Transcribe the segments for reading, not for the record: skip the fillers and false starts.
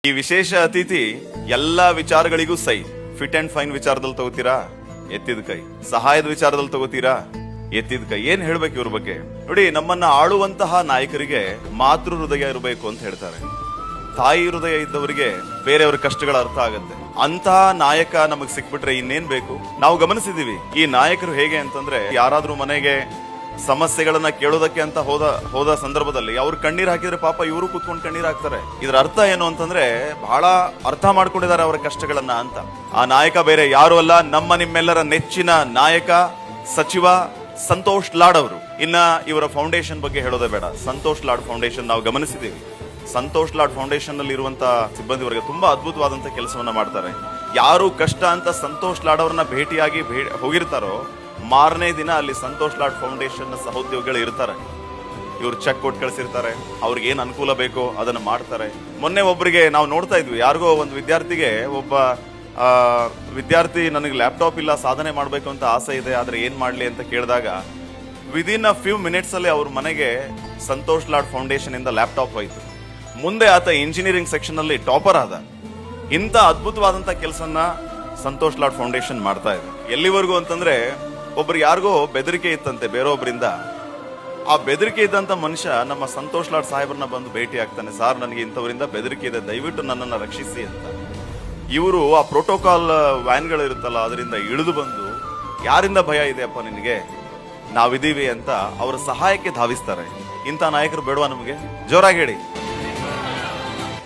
ಈ ವಿಶೇಷ ಅತಿಥಿ ಎಲ್ಲಾ ವಿಚಾರಗಳಿಗೂ ಸೈ. ಫಿಟ್ ಅಂಡ್ ಫೈನ್ ವಿಚಾರದಲ್ಲಿ ತಗೋತೀರಾ? ಎತ್ತಿದ ಕೈ. ಸಹಾಯದ ವಿಚಾರದಲ್ಲಿ ತಗೋತೀರಾ? ಎತ್ತಿದ ಕೈ. ಏನ್ ಹೇಳ್ಬೇಕು ಇವ್ರ ಬಗ್ಗೆ? ನೋಡಿ, ನಮ್ಮನ್ನ ಆಳುವಂತಹ ನಾಯಕರಿಗೆ ಮಾತೃ ಹೃದಯ ಇರಬೇಕು ಅಂತ ಹೇಳ್ತಾರೆ. ತಾಯಿ ಹೃದಯ ಇದ್ದವರಿಗೆ ಬೇರೆಯವ್ರ ಕಷ್ಟಗಳ ಅರ್ಥ ಆಗತ್ತೆ. ಅಂತಹ ನಾಯಕ ನಮಗ್ ಸಿಕ್ಬಿಟ್ರೆ ಇನ್ನೇನ್ ಬೇಕು? ನಾವು ಗಮನಿಸಿದೀವಿ ಈ ನಾಯಕರು ಹೇಗೆ ಅಂತಂದ್ರೆ, ಯಾರಾದ್ರೂ ಮನೆಗೆ ಸಮಸ್ಯೆಗಳನ್ನ ಕೇಳೋದಕ್ಕೆ ಅಂತ ಹೋದ ಸಂದರ್ಭದಲ್ಲಿ ಅವ್ರು ಕಣ್ಣೀರ್ ಹಾಕಿದ್ರೆ ಪಾಪ ಇವರು ಕೂತ್ಕೊಂಡು ಕಣ್ಣೀರ್ ಹಾಕ್ತಾರೆ. ಇದ್ರ ಅರ್ಥ ಏನು ಅಂತಂದ್ರೆ, ಬಹಳ ಅರ್ಥ ಮಾಡ್ಕೊಂಡಿದ್ದಾರೆ ಅವರ ಕಷ್ಟಗಳನ್ನ ಅಂತ. ಆ ನಾಯಕ ಬೇರೆ ಯಾರು ಅಲ್ಲ, ನಿಮ್ಮೆಲ್ಲರ ನೆಚ್ಚಿನ ನಾಯಕ ಸಚಿವ ಸಂತೋಷ್ ಲಾಡ್ ಅವರು. ಇನ್ನ ಇವರ ಫೌಂಡೇಶನ್ ಬಗ್ಗೆ ಹೇಳೋದೇ ಬೇಡ. ಸಂತೋಷ್ ಲಾಡ್ ಫೌಂಡೇಶನ್ ನಾವು ಗಮನಿಸಿದ್ದೀವಿ. ಸಂತೋಷ್ ಲಾಡ್ ಫೌಂಡೇಶನ್ ನಲ್ಲಿ ಇರುವಂತಹ ಸಿಬ್ಬಂದಿವರೆಗೆ ತುಂಬಾ ಅದ್ಭುತವಾದಂತಹ ಕೆಲಸವನ್ನ ಮಾಡ್ತಾರೆ. ಯಾರು ಕಷ್ಟ ಅಂತ ಸಂತೋಷ್ ಲಾಡ್ ಅವ್ರನ್ನ ಭೇಟಿಯಾಗಿ ಹೋಗಿರ್ತಾರೋ ಮಾರನೇ ದಿನ ಅಲ್ಲಿ ಸಂತೋಷ್ ಲಾಡ್ ಫೌಂಡೇಶನ್ ಸಹೋದ್ಯೋಗಿಗಳು ಇರ್ತಾರೆ. ಇವ್ರು ಚೆಕ್ ಕೊಟ್ಟು ಕಳಿಸಿರ್ತಾರೆ. ಅವ್ರಿಗೆ ಏನ್ ಅನುಕೂಲ ಬೇಕೋ ಅದನ್ನ ಮಾಡ್ತಾರೆ. ಮೊನ್ನೆ ಒಬ್ಬರಿಗೆ ನಾವು ನೋಡ್ತಾ ಇದ್ವಿ, ಯಾರಿಗೋ ಒಂದು ವಿದ್ಯಾರ್ಥಿಗೆ ಒಬ್ಬ ವಿದ್ಯಾರ್ಥಿ ನನಗೆ ಲ್ಯಾಪ್ಟಾಪ್ ಇಲ್ಲ, ಸಾಧನೆ ಮಾಡ್ಬೇಕು ಅಂತ ಆಸೆ ಇದೆ, ಆದ್ರೆ ಏನ್ ಮಾಡ್ಲಿ ಅಂತ ಕೇಳಿದಾಗ ವಿದಿನ್ ಅ ಫ್ಯೂ ಮಿನಿಟ್ಸ್ ಅಲ್ಲಿ ಅವ್ರ ಮನೆಗೆ ಸಂತೋಷ್ ಲಾಡ್ ಫೌಂಡೇಶನ್ ಇಂದ ಲ್ಯಾಪ್ಟಾಪ್ ಹೋಯ್ತು. ಮುಂದೆ ಆತ ಇಂಜಿನಿಯರಿಂಗ್ ಸೆಕ್ಷನ್ ಅಲ್ಲಿ ಟಾಪರ್ ಆದ. ಇಂಥ ಅದ್ಭುತವಾದಂತ ಕೆಲಸನ ಸಂತೋಷ್ ಲಾಡ್ ಫೌಂಡೇಶನ್ ಮಾಡ್ತಾ ಇದೆ. ಎಲ್ಲಿವರೆಗೂ ಅಂತಂದ್ರೆ, ಒಬ್ರು ಯಾರಿಗೋ ಬೆದರಿಕೆ ಇತ್ತಂತೆ ಬೇರೊಬ್ಬರಿಂದ. ಆ ಬೆದರಿಕೆ ಇದ್ದಂತ ಮನುಷ್ಯ ನಮ್ಮ ಸಂತೋಷ್ ಲಾಡ್ ಸಾಹೇಬ್ರನ್ನ ಬಂದು ಭೇಟಿ ಆಗ್ತಾನೆ. ಸಾರ್, ನನಗೆ ಇಂಥವರಿಂದ ಬೆದರಿಕೆ ಇದೆ, ದಯವಿಟ್ಟು ನನ್ನನ್ನು ರಕ್ಷಿಸಿ ಅಂತ. ಇವರು ಆ ಪ್ರೋಟೋಕಾಲ್ ವ್ಯಾನ್ಗಳು ಇರುತ್ತಲ್ಲ ಅದರಿಂದ ಇಳಿದು ಬಂದು, ಯಾರಿಂದ ಭಯ ಇದೆಯಪ್ಪ ನಿನಗೆ, ನಾವಿದೀವಿ ಅಂತ ಅವರ ಸಹಾಯಕ್ಕೆ ಧಾವಿಸ್ತಾರೆ. ಇಂಥ ನಾಯಕರು ಬೇಡವಾ ನಮಗೆ? ಜೋರಾಗಿ ಹೇಳಿ.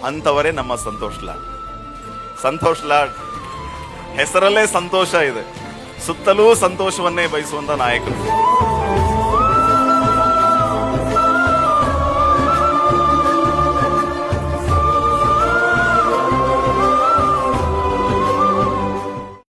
ಅಂತವರೇ ನಮ್ಮ ಸಂತೋಷ್ ಲಾಡ್. ಸಂತೋಷ್ ಲಾಡ್ ಹೆಸರಲ್ಲೇ ಸಂತೋಷ ಇದೆ, ಸುತ್ತಲೂ ಸಂತೋಷವನ್ನೇ ಬಯಸುವಂತ ನಾಯಕರು.